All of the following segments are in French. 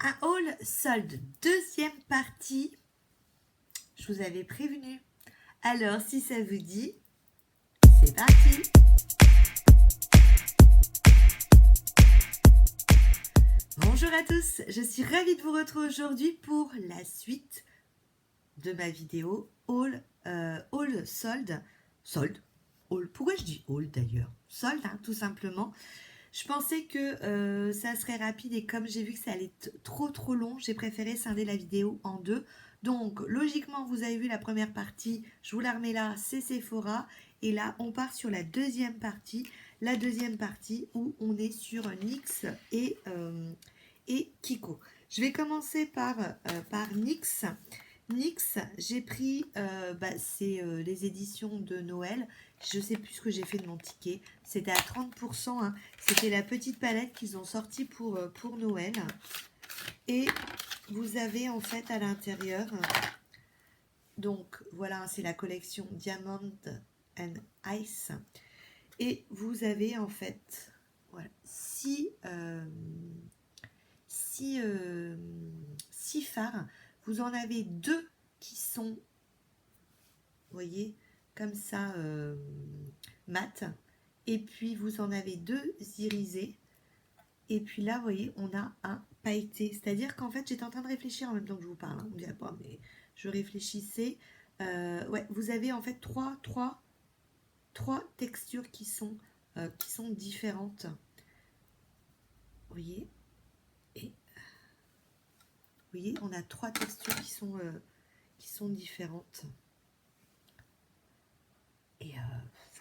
un haul solde, deuxième partie. Je vous avais prévenu. Alors, si ça vous dit, c'est parti. Bonjour à tous, je suis ravie de vous retrouver aujourd'hui pour la suite de ma vidéo haul solde. Haul. Pourquoi je dis haul d'ailleurs? Solde, hein, tout simplement. Je pensais que ça serait rapide et comme j'ai vu que ça allait être trop long, j'ai préféré scinder la vidéo en deux. Donc logiquement, vous avez vu la première partie, je vous la remets là, c'est Sephora. Et là, on part sur la deuxième partie. La deuxième partie où on est sur NYX et Kiko. Je vais commencer par NYX. NYX, j'ai pris, c'est les éditions de Noël. Je sais plus ce que j'ai fait de mon ticket. C'était à 30%. Hein. C'était la petite palette qu'ils ont sortie pour Noël. Et vous avez en fait à l'intérieur, donc voilà, c'est la collection Diamond and Ice. Et vous avez en fait voilà, six fards. Vous en avez deux qui sont, vous voyez, comme ça, mat. Et puis vous en avez deux irisés. Et puis là, vous voyez, on a un pailleté. C'est-à-dire qu'en fait, j'étais en train de réfléchir en même temps que je vous parle. Hein. On dirait pas, mais je réfléchissais. Ouais, vous avez en fait trois textures qui sont différentes. Vous voyez? Et vous voyez, on a trois textures qui sont différentes. Et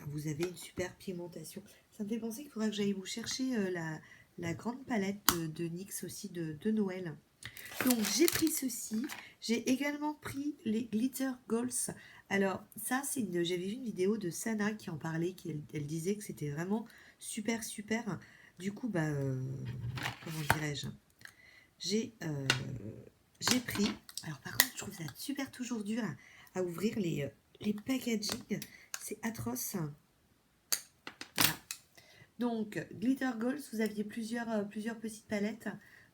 vous avez une super pigmentation. Ça me fait penser qu'il faudra que j'aille vous chercher la grande palette de NYX aussi de Noël. Donc j'ai pris ceci. J'ai également pris les Glitter Goals. Alors ça, j'avais vu une vidéo de Sana qui en parlait, elle disait que c'était vraiment super. Du coup, comment dirais-je, j'ai pris. Alors par contre, je trouve ça super toujours dur à ouvrir les packaging. C'est atroce. Voilà. Donc, Glitter Goals, vous aviez plusieurs petites palettes.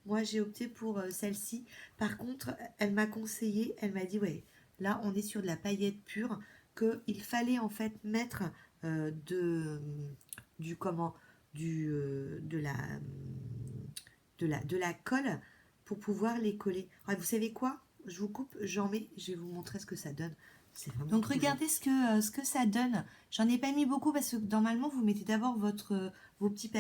Moi, j'ai opté pour celle-ci. Par contre, elle m'a conseillé, elle m'a dit, ouais, là, on est sur de la paillette pure, qu'il fallait en fait mettre de la colle pour pouvoir les coller. Alors, vous savez quoi? Je vous coupe, j'en mets, je vais vous montrer ce que ça donne. Donc regardez ce que ça donne. J'en ai pas mis beaucoup parce que normalement vous mettez d'abord vos petites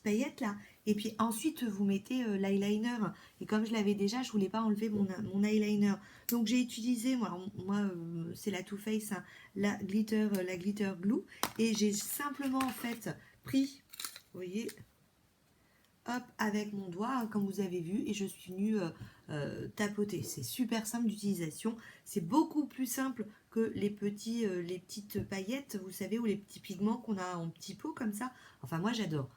paillettes là et puis ensuite vous mettez l'eyeliner. Et comme je l'avais déjà, je voulais pas enlever mon eyeliner. Donc j'ai utilisé, moi c'est la Too Faced, hein, la glitter glue. Et j'ai simplement en fait pris, vous voyez, hop, avec mon doigt, hein, comme vous avez vu, et je suis venue tapoter. C'est super simple d'utilisation. C'est beaucoup plus simple que les petites paillettes, vous savez, ou les petits pigments qu'on a en petits pots comme ça. Enfin, moi, j'adore.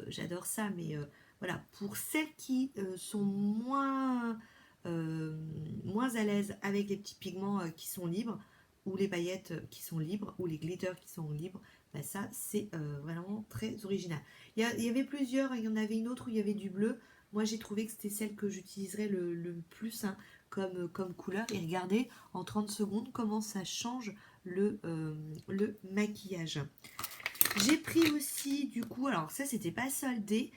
J'adore ça, mais voilà, pour celles qui sont moins à l'aise avec les petits pigments qui sont libres, ou les paillettes qui sont libres, ou les glitters qui sont libres, ça, c'est vraiment très original. Il y avait plusieurs, il y en avait une autre où il y avait du bleu. Moi, j'ai trouvé que c'était celle que j'utiliserais le plus, hein, comme couleur. Et regardez, en 30 secondes, comment ça change le maquillage. J'ai pris aussi, du coup, alors ça, c'était pas soldé,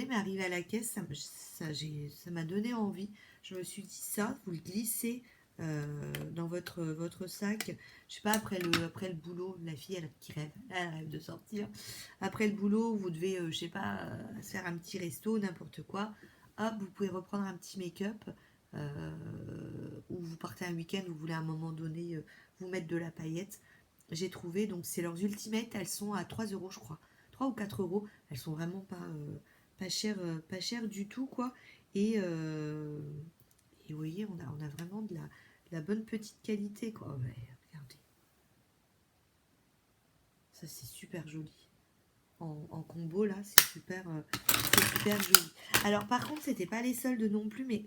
mais arrivé à la caisse, ça m'a donné envie. Je me suis dit ça, vous le glissez dans votre sac. Je sais pas, après le boulot, la fille elle rêve de sortir. Après le boulot, vous devez, je sais pas, faire un petit resto, n'importe quoi. Hop, vous pouvez reprendre un petit make-up. Ou vous partez un week-end, vous voulez à un moment donné vous mettre de la paillette. J'ai trouvé, donc c'est leurs Ultimate, elles sont à 3 euros je crois. 3 ou 4 euros. Elles sont vraiment pas chères du tout, quoi. Et vous voyez, on a vraiment de la bonne petite qualité, quoi. Ouais, regardez. Ça, c'est super joli. En combo, là, c'est super joli. Alors, par contre, c'était pas les soldes non plus, mais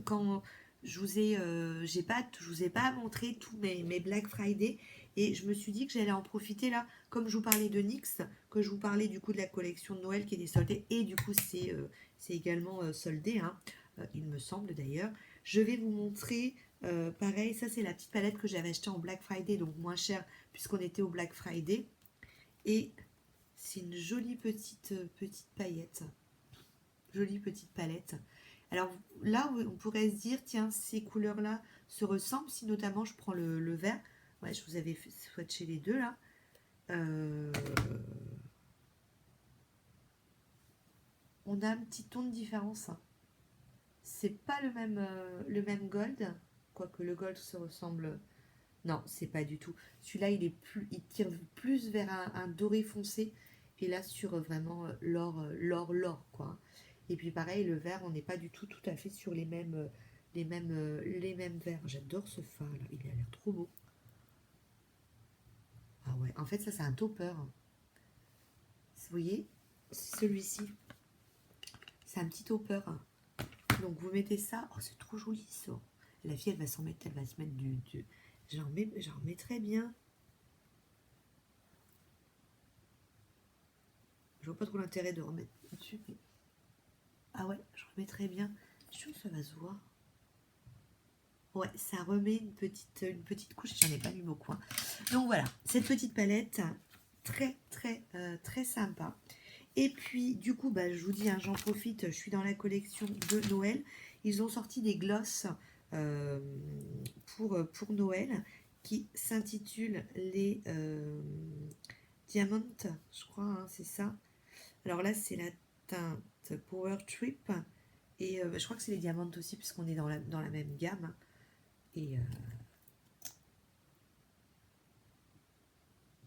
quand je vous ai pas montré tous mes Black Friday, et je me suis dit que j'allais en profiter là, comme je vous parlais de NYX, que je vous parlais du coup de la collection de Noël qui était soldée, et du coup c'est également soldé, hein. il me semble d'ailleurs. Je vais vous montrer, pareil, ça c'est la petite palette que j'avais achetée en Black Friday, donc moins cher puisqu'on était au Black Friday. Et c'est une jolie petite paillette. Jolie petite palette. Alors là, on pourrait se dire, tiens, ces couleurs-là se ressemblent, si notamment je prends le vert. Ouais, je vous avais swatché les deux là. On a un petit ton de différence. C'est pas le même gold, quoique le gold se ressemble. Non, c'est pas du tout. Celui-là, il tire plus vers un doré foncé. Et là, sur vraiment l'or, quoi. Et puis pareil, le vert, on n'est pas du tout à fait sur les mêmes verts. J'adore ce fard là, il a l'air trop beau. Ah ouais, en fait, ça c'est un topper. Vous voyez, celui-ci, c'est un petit topper. Donc vous mettez ça. Oh, c'est trop joli ça. La fille, elle va se mettre du. J'en mettrais bien. Je vois pas trop l'intérêt de remettre dessus. Mais... Ah ouais, je remettrais bien. Je suis sûre que ça va se voir. Ouais, ça remet une petite couche. J'en ai pas mis beaucoup. Hein. Donc voilà, cette petite palette, très sympa. Et puis, du coup, bah, je vous dis, hein, j'en profite, je suis dans la collection de Noël. Ils ont sorti des glosses pour Noël qui s'intitulent les Diamond, je crois, hein, c'est ça. Alors là, c'est la teinte Power Trip. Et je crois que c'est les diamants aussi, puisqu'on est dans la même gamme. Et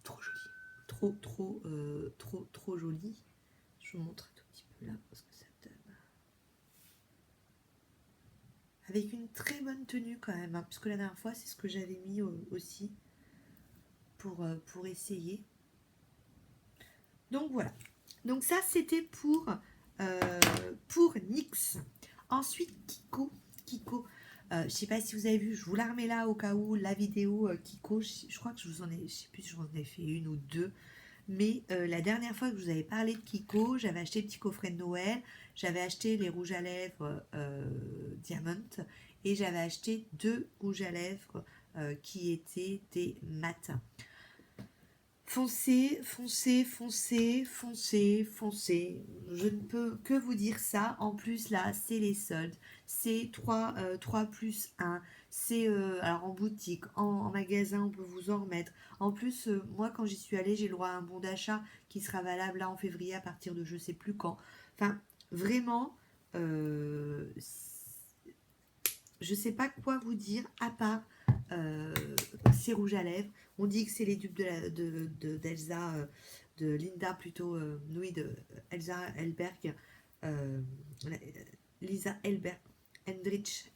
trop joli. Trop joli. Je vous montre un tout petit peu là ce que ça donne. Avec une très bonne tenue quand même, hein, puisque la dernière fois, c'est ce que j'avais mis aussi pour essayer. Donc voilà. Donc ça, c'était pour NYX. Ensuite, Kiko. Je sais pas si vous avez vu, je vous la remets là au cas où la vidéo Kiko. Je crois que je sais plus si je vous en ai fait une ou deux. Mais la dernière fois que je vous avais parlé de Kiko, j'avais acheté le petit coffret de Noël, j'avais acheté les rouges à lèvres Diamond et j'avais acheté 2 rouges à lèvres qui étaient des matins. Foncez. Je ne peux que vous dire ça. En plus, là, c'est les soldes. C'est 3 plus 1. C'est alors en boutique, en magasin, on peut vous en remettre. En plus, moi, quand j'y suis allée, j'ai le droit à un bon d'achat qui sera valable là en février à partir de je sais plus quand. Enfin, vraiment, je sais pas quoi vous dire à part ces rouges à lèvres. On dit que c'est les dupes d'Elsa, de Linda plutôt, oui, de Elsa Elberg, Lisa Elberg, Hendrich,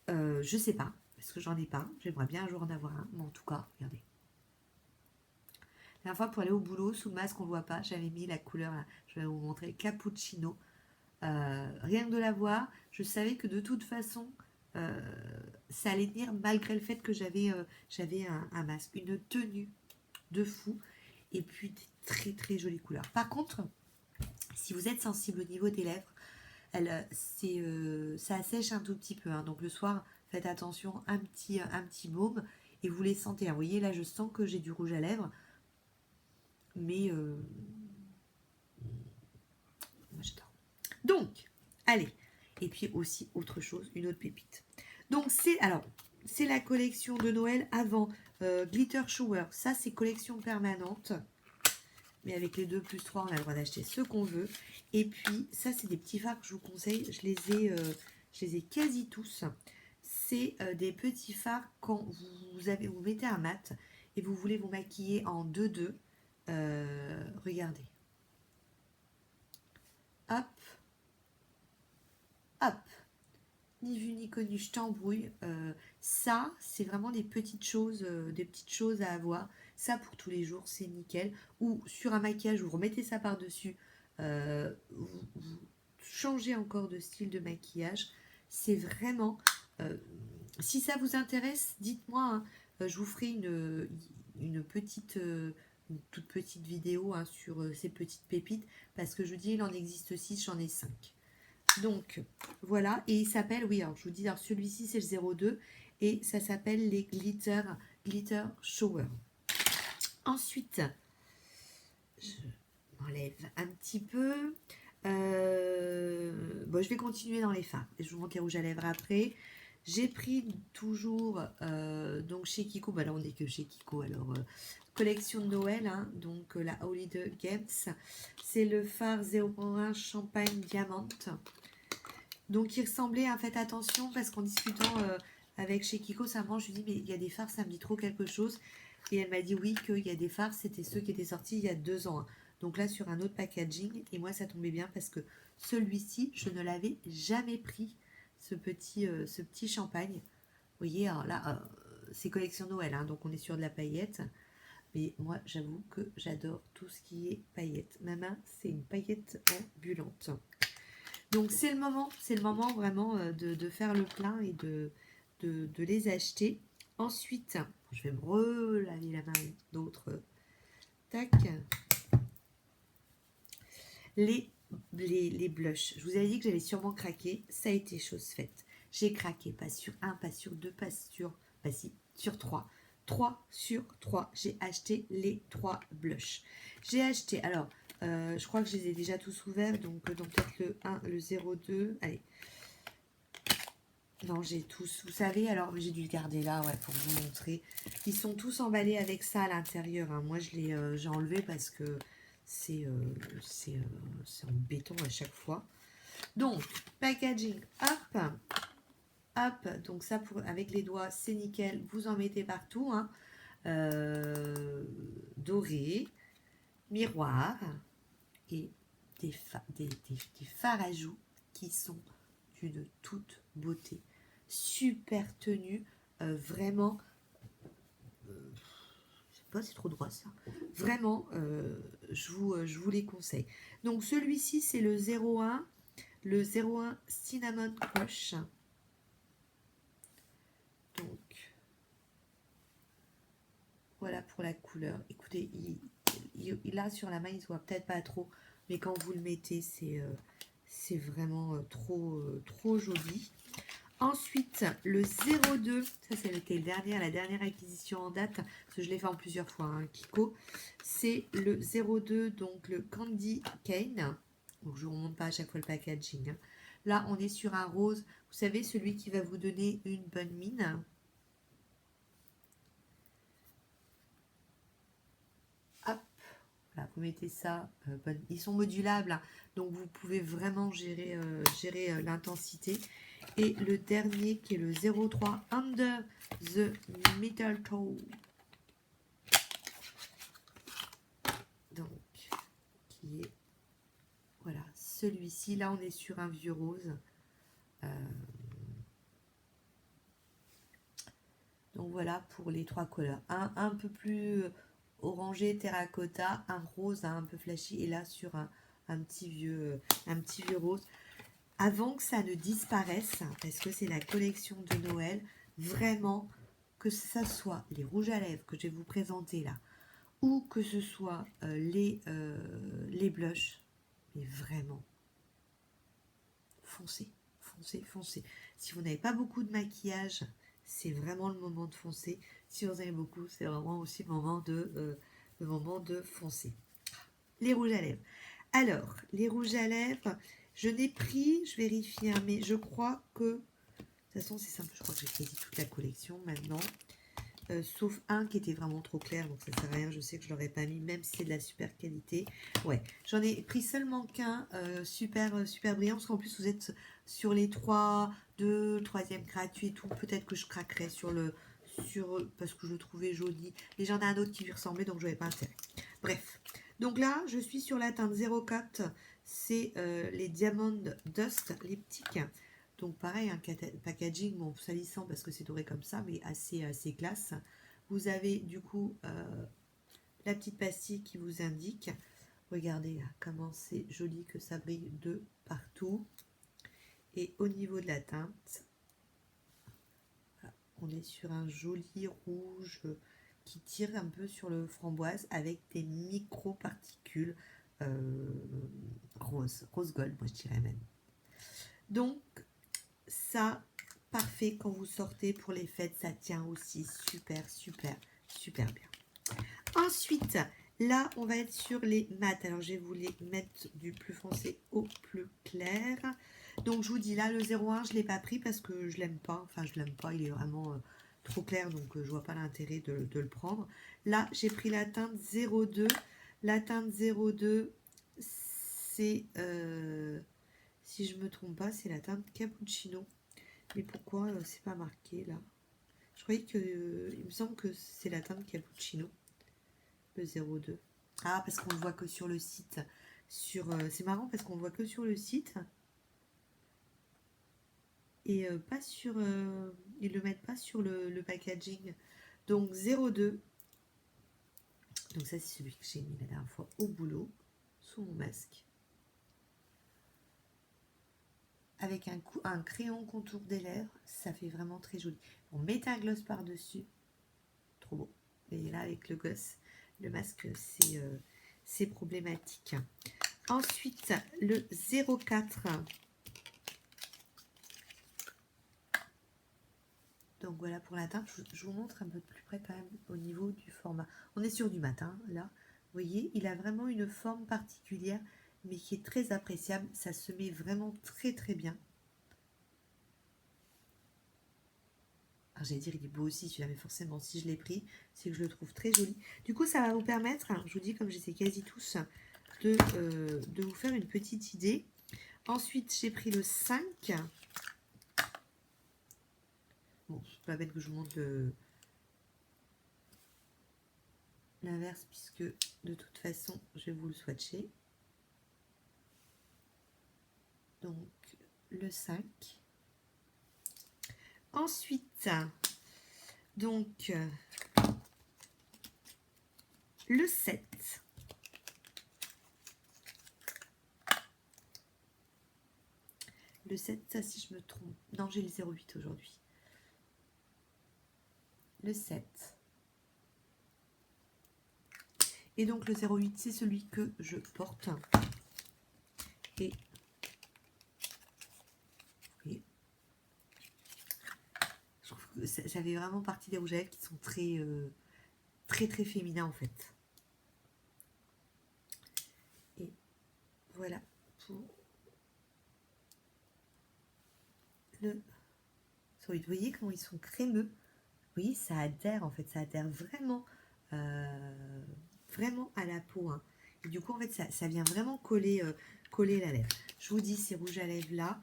je sais pas, parce que j'en ai pas. J'aimerais bien un jour en avoir un, mais en tout cas, regardez. La dernière fois, pour aller au boulot, sous le masque, on voit pas, j'avais mis la couleur, là, je vais vous montrer, cappuccino. Rien que de la voir, je savais que de toute façon, ça allait venir malgré le fait que j'avais un masque, une tenue de fou, et puis des très jolies couleurs. Par contre, si vous êtes sensible au niveau des lèvres, ça assèche un tout petit peu, hein, donc le soir, faites attention, un petit baume, et vous les sentez. Vous voyez, là, je sens que j'ai du rouge à lèvres, mais moi j'adore. Donc, allez. Et puis aussi, autre chose, une autre pépite. Donc, c'est la collection de Noël avant Glitter Shower. Ça, c'est collection permanente. Mais avec les 2 plus 3, on a le droit d'acheter ce qu'on veut. Et puis, ça, c'est des petits fards que je vous conseille. Je les ai quasi tous. C'est des petits fards quand vous mettez un mat et vous voulez vous maquiller en 2-2. Regardez. Hop. Hop. Ni vu ni connu, je t'embrouille. Ça, c'est vraiment des petites choses à avoir. Ça, pour tous les jours, c'est nickel. Ou sur un maquillage, vous remettez ça par-dessus. Vous changez encore de style de maquillage. C'est vraiment... si ça vous intéresse, dites-moi. Hein, je vous ferai une toute petite vidéo hein, sur ces petites pépites. Parce que je dis, il en existe 6, j'en ai 5. Donc, voilà. Et il s'appelle, oui, alors je vous dis, alors celui-ci, c'est le 02. Et ça s'appelle les Glitter Shower. Ensuite, je m'enlève un petit peu. Bon, je vais continuer dans les fards. Et je vous montre les rouges à lèvres après. J'ai pris toujours, donc chez Kiko, bah là on n'est que chez Kiko, alors collection de Noël, hein, donc la Holiday Games. C'est le fard 01 Champagne Diamante. Donc il ressemblait, hein, faites attention parce qu'en discutant avec chez Kiko, ça je lui dis mais il y a des fards, ça me dit trop quelque chose. Et elle m'a dit oui, qu'il y a des fards, c'était ceux qui étaient sortis il y a 2 ans. Hein. Donc là sur un autre packaging, et moi ça tombait bien parce que celui-ci, je ne l'avais jamais pris, ce petit champagne. Vous voyez, alors là, c'est collection Noël, hein, donc on est sur de la paillette. Mais moi j'avoue que j'adore tout ce qui est paillettes. Ma main, c'est une paillette ambulante. Donc c'est le moment vraiment de faire le plein et de les acheter. Ensuite, je vais me relaver la main d'autres. Tac. Les blushs. Je vous avais dit que j'allais sûrement craquer. Ça a été chose faite. J'ai craqué, pas sur 1, pas sur 2, pas sur... Bah si, sur 3. 3 sur 3. J'ai acheté les 3 blushs. J'ai acheté, alors... je crois que je les ai déjà tous ouverts, donc peut-être le 1, le 02, allez. Non, j'ai tous, vous savez, alors j'ai dû le garder là, ouais, pour vous montrer. Ils sont tous emballés avec ça à l'intérieur, hein. Moi, j'ai enlevé parce que c'est en béton à chaque fois. Donc, packaging, hop, hop, donc ça, avec les doigts, c'est nickel, vous en mettez partout, hein. Doré, miroir, et des fards à joues qui sont d'une toute beauté. Super tenue, vraiment, je sais pas, c'est trop droit ça. Vraiment, je vous les conseille. Donc celui-ci, c'est le 01, le 01 Cinnamon Crush. Donc, voilà pour la couleur. Écoutez, il a sur la main, il se voit peut-être pas trop, mais quand vous le mettez, c'est vraiment trop joli. Ensuite, le 02, ça c'était la dernière acquisition en date, parce que je l'ai fait en plusieurs fois, hein, Kiko. C'est le 02, donc le Candy Cane. Donc je ne vous remonte pas à chaque fois le packaging. Hein. Là, on est sur un rose, vous savez, celui qui va vous donner une bonne mine. Hop, voilà, vous mettez ça. Ils sont modulables, hein, donc vous pouvez vraiment gérer l'intensité. Et le dernier qui est le 03 Under the Middle Toe. Donc, qui est, voilà, celui-ci. Là, on est sur un vieux rose. Donc, voilà pour les 3 couleurs. Un peu plus orangé, terracotta, un rose un peu flashy. Et là, sur un petit vieux rose. Avant que ça ne disparaisse, parce que c'est la collection de Noël, vraiment, que ça soit les rouges à lèvres que je vais vous présenter là, ou que ce soit les blushs, mais vraiment, foncez, foncez, foncez. Si vous n'avez pas beaucoup de maquillage, c'est vraiment le moment de foncer. Si vous en avez beaucoup, c'est vraiment aussi le moment de foncer. Les rouges à lèvres. Alors, les rouges à lèvres, je n'ai pris, je vérifie, hein, mais je crois que, de toute façon c'est simple, je crois que j'ai quasi toute la collection maintenant, sauf un qui était vraiment trop clair, donc ça ne sert à rien, je sais que je ne l'aurais pas mis, même si c'est de la super qualité. Ouais, j'en ai pris seulement qu'un, super brillant, parce qu'en plus vous êtes sur les 2, 3e gratuit et tout, peut-être que je craquerai parce que je le trouvais joli, et j'en ai un autre qui lui ressemblait, donc je n'avais pas intérêt. Bref. Donc là, je suis sur la teinte 04, c'est les Diamond Dust lipstick. Donc pareil, un packaging, bon, salissant parce que c'est doré comme ça, mais assez classe. Vous avez du coup la petite pastille qui vous indique. Regardez là, comment c'est joli que ça brille de partout. Et au niveau de la teinte, voilà, on est sur un joli rouge qui tire un peu sur le framboise avec des micro-particules rose gold, moi je dirais même. Donc, ça, parfait quand vous sortez pour les fêtes. Ça tient aussi super, super, super bien. Ensuite, là, on va être sur les mat. Alors, je vais vous les mettre du plus foncé au plus clair. Donc, je vous dis, là, le 01, je ne l'ai pas pris parce que je l'aime pas. Enfin, je l'aime pas, il est vraiment trop clair, donc je vois pas l'intérêt de le prendre. Là, j'ai pris la teinte 02. La teinte 02, c'est, si je me trompe pas, c'est la teinte cappuccino. Mais pourquoi c'est pas marqué, là? Je croyais que, il me semble que c'est la teinte cappuccino. Le 02. Ah, parce qu'on le voit que sur le site. C'est marrant parce qu'on le voit que sur le site. Et pas sur... ils le mettent pas sur le packaging. Donc 02. Donc ça, c'est celui que j'ai mis la dernière fois au boulot. Sous mon masque. Avec un crayon contour des lèvres. Ça fait vraiment très joli. On met un gloss par-dessus. Trop beau. Et là, avec le gloss, le masque, c'est problématique. Ensuite, le 04. Donc voilà pour la teinte. Je vous montre un peu plus près quand même au niveau du format. On est sur du matin, là. Vous voyez, il a vraiment une forme particulière, mais qui est très appréciable. Ça se met vraiment très très bien. Alors j'allais dire, il est beau aussi celui-là, mais forcément, si je l'ai pris, c'est que je le trouve très joli. Du coup, ça va vous permettre, je vous dis, comme je sais quasi tous, de vous faire une petite idée. Ensuite, j'ai pris le 5. Bon, c'est pas bête que je vous montre l'inverse, puisque de toute façon, je vais vous le swatcher. Donc, le 5. Ensuite, donc, le 7. Le 7, ça, si je me trompe. Non, j'ai le 08 aujourd'hui. Le 7. Et donc, le 08, c'est celui que je porte. Et oui, je trouve que ça fait vraiment partie des rouges à lèvres qui sont très, très, très féminins, en fait. Et voilà pour le 08. Vous voyez comment ils sont crémeux? Oui, ça adhère, en fait. Ça adhère vraiment, vraiment à la peau. Hein. Et du coup, en fait, ça vient vraiment coller, coller la lèvre. Je vous dis, ces rouges à lèvres là,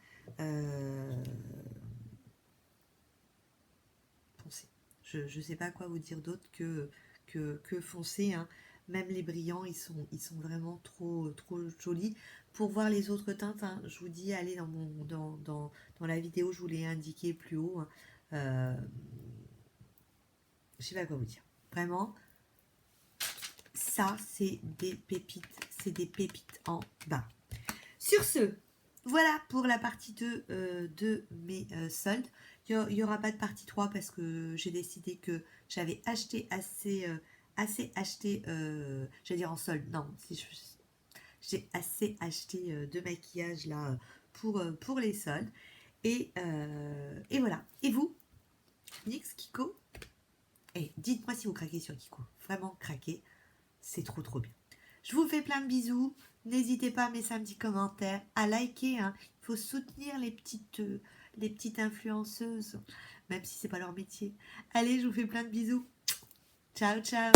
foncé. Je ne sais pas quoi vous dire d'autre que foncé. Hein. Même les brillants, ils sont vraiment trop jolis. Pour voir les autres teintes, hein, je vous dis, allez dans la vidéo, je vous l'ai indiqué plus haut. Hein. Je sais pas quoi vous dire. Vraiment, ça, c'est des pépites. C'est des pépites en bas. Sur ce, voilà pour la partie 2 de mes soldes. Il n'y aura pas de partie 3 parce que j'ai décidé que j'avais acheté assez acheté, j'allais dire en solde, non, j'ai assez acheté de maquillage là pour les soldes. Et voilà. Et vous, Nix, Kiko, et dites-moi si vous craquez sur Kiko. Vraiment craquez, c'est trop bien. Je vous fais plein de bisous. N'hésitez pas à mettre un petit commentaire, à liker. Hein. Il faut soutenir les petites influenceuses, même si c'est pas leur métier. Allez, je vous fais plein de bisous. Ciao, ciao.